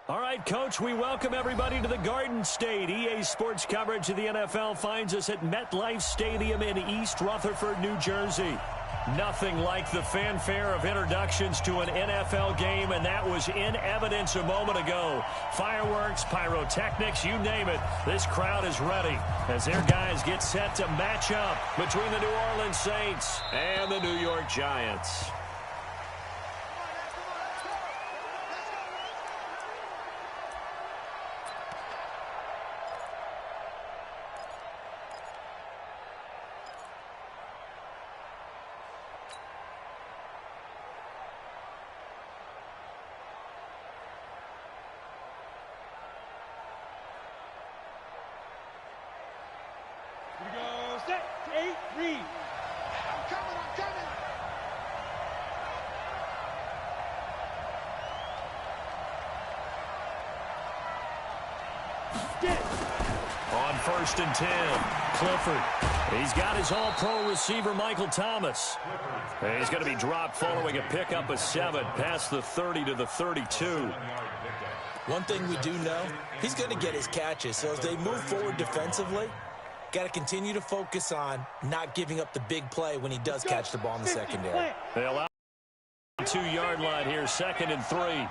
All right, Coach, we welcome everybody to the Garden State. EA Sports coverage of the NFL finds us at MetLife Stadium in East Rutherford, New Jersey. Nothing like the fanfare of introductions to an NFL game, and that was in evidence a moment ago. Fireworks, pyrotechnics, you name it. This crowd is ready as their guys get set to match up between the New Orleans Saints and the New York Giants. On 1st and 10, Clifford. He's got his all-pro receiver, Michael Thomas. He's going to be dropped following a pickup of 7 past the 30 to the 32. One thing we do know, he's going to get his catches. So as they move forward defensively, got to continue to focus on not giving up the big play when he does catch the ball in the secondary. They allow 2-yard line here, 2nd and 3.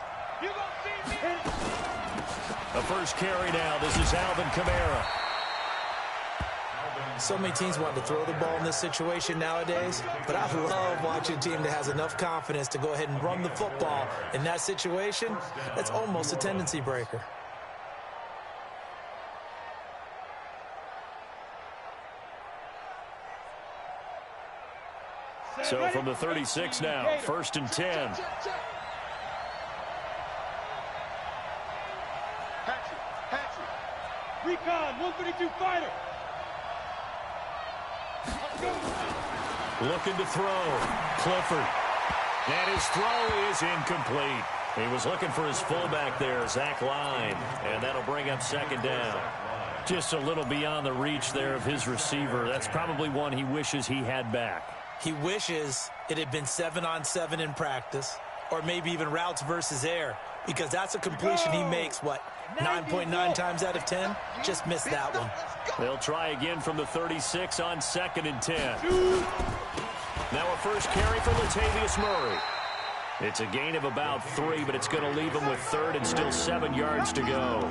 The first carry now. This is Alvin Kamara. So many teams want to throw the ball in this situation nowadays, but I love watching a team that has enough confidence to go ahead and run the football in that situation. That's almost a tendency breaker. So from the 36 now, 1st and 10. Recon, 132 fighter. Looking to throw. Clifford. And his throw is incomplete. He was looking for his fullback there, Zach Line. And that'll bring up 2nd down. Just a little beyond the reach there of his receiver. That's probably one he wishes he had back. He wishes it had been 7-on-7 in practice, or maybe even routes versus air, because that's a completion he makes, 9.9 times out of 10? Just missed that one. They'll try again from the 36 on 2nd and 10. Now a first carry for Latavius Murray. It's a gain of about 3, but it's going to leave him with 3rd and still 7 yards to go.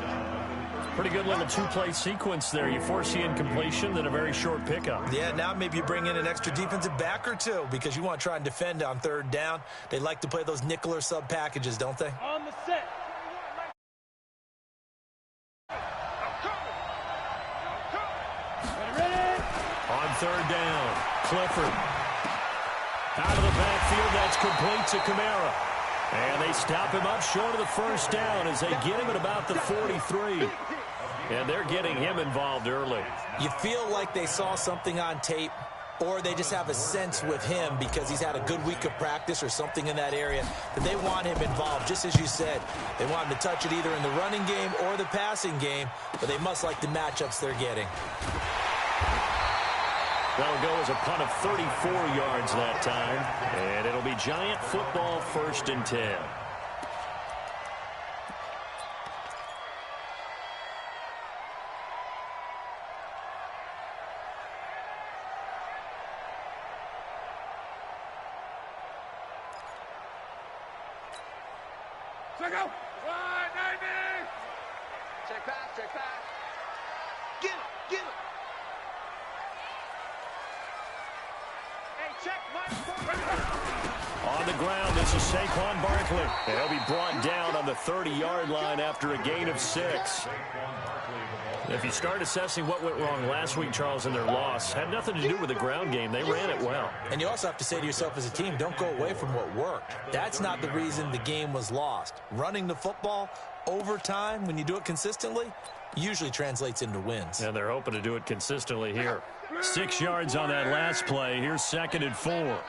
Pretty good little 2-play sequence there. You force the incompletion, then a very short pickup. Yeah, now maybe you bring in an extra defensive back or two because you want to try and defend on 3rd down. They like to play those nickel or sub packages, don't they? On the set. On 3rd down, Clifford. Out of the backfield, that's complete to Kamara. And they stop him up short of the 1st down as they get him at about the 43. And they're getting him involved early. You feel like they saw something on tape, or they just have a sense with him because he's had a good week of practice or something in that area that they want him involved, just as you said. They want him to touch it either in the running game or the passing game, but they must like the matchups they're getting. That'll go as a punt of 34 yards that time. And it'll be Giant football, 1st and 10. Check pass. Get him. On the ground, this is Saquon Barkley. And he'll be brought down on the 30-yard line after a gain of 6. If you start assessing what went wrong last week, Charles, in their loss, had nothing to do with the ground game. They ran it well. And you also have to say to yourself as a team, don't go away from what worked. That's not the reason the game was lost. Running the football over time, when you do it consistently, usually translates into wins. And they're hoping to do it consistently here. 6 yards on that last play. Here's 2nd and 4.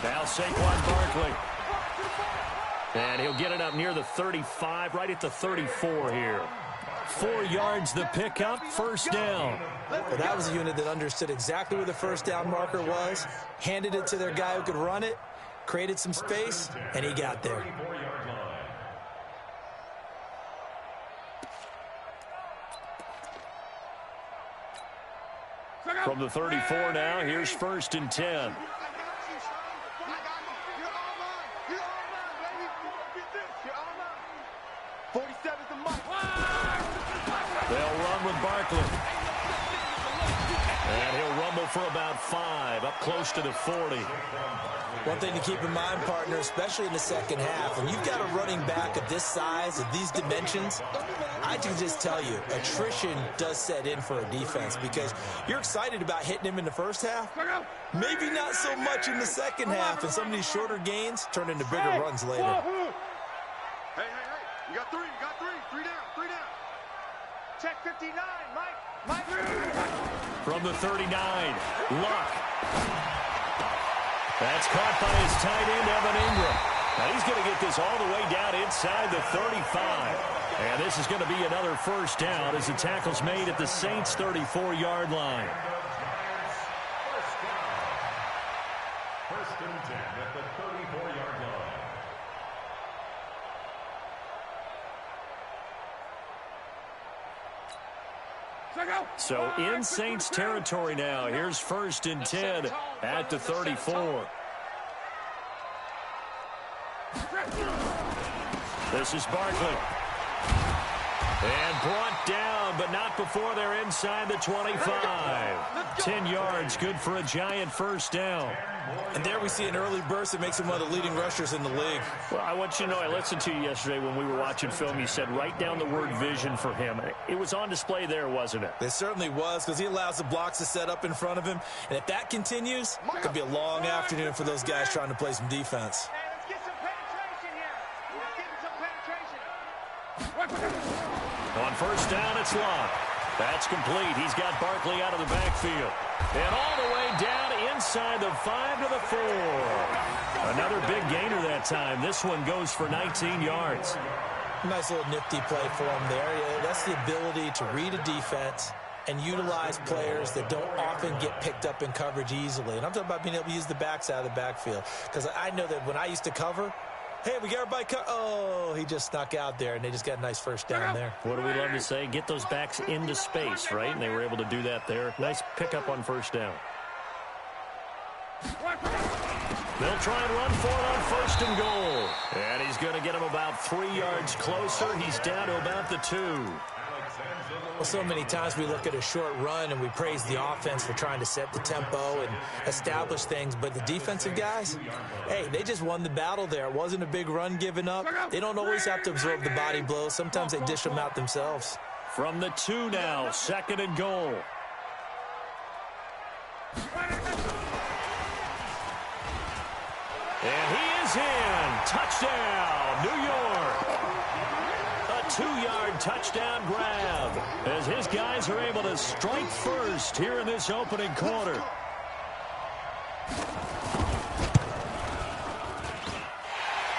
Now Saquon Barkley. And he'll get it up near the 35, right at the 34 here. 4 yards the pickup, 1st down. Well, that was a unit that understood exactly where the 1st down marker was, handed it to their guy who could run it. created some space, and he got there. From the 34 now, here's 1st and 10. They'll run with Barkley. And he'll rumble for about 5, up close to the 40. One thing to keep in mind, partner, especially in the second half, when you've got a running back of this size, of these dimensions, I can just tell you, attrition does set in for a defense because you're excited about hitting him in the first half. Maybe not so much in the second half, and some of these shorter gains turn into bigger runs later. Hey, you got 3, three down. Check 59, Mike. From the 39, Luck. That's caught by his tight end, Evan Ingram. Now he's going to get this all the way down inside the 35. And this is going to be another 1st down as the tackle's made at the Saints' 34-yard line. 1st and 10 at the 34-yard line. So in Saints territory now. Here's 1st and 10 at the 34. This is Barkley. And brought down, but not before they're inside the 25. 10 yards, good for a giant 1st down. And there we see an early burst that makes him one of the leading rushers in the league. Well, I want you to know, I listened to you yesterday when we were watching film. You said write down the word vision for him. It was on display there, wasn't it? It certainly was, because he allows the blocks to set up in front of him. And if that continues, it could be a long afternoon for those guys trying to play some defense. Hey, let's get some penetration here. Let's get some penetration. On 1st down, it's Luck. That's complete. He's got Barkley out of the backfield. And all the way down inside the 5 to the 4. Another big gainer that time. This one goes for 19 yards. Nice little nifty play for him there. Yeah, that's the ability to read a defense and utilize players that don't often get picked up in coverage easily. And I'm talking about being able to use the backs out of the backfield. Because I know that when I used to cover, hey, we got everybody oh, he just snuck out there, and they just got a nice 1st down there. What do we love to say? Get those backs into space, right? And they were able to do that there. Nice pickup on 1st down. They'll try and run for it on 1st and goal. And he's going to get him about 3 yards closer. He's down to about the 2. Well, so many times we look at a short run and we praise the offense for trying to set the tempo and establish things, but the defensive guys, hey, they just won the battle there. It wasn't a big run given up. They don't always have to absorb the body blows. Sometimes they dish them out themselves. From the 2 now, 2nd and goal. And he is in. Touchdown, New York. A 2-yard touchdown grab as his guys are able to strike first here in this opening quarter.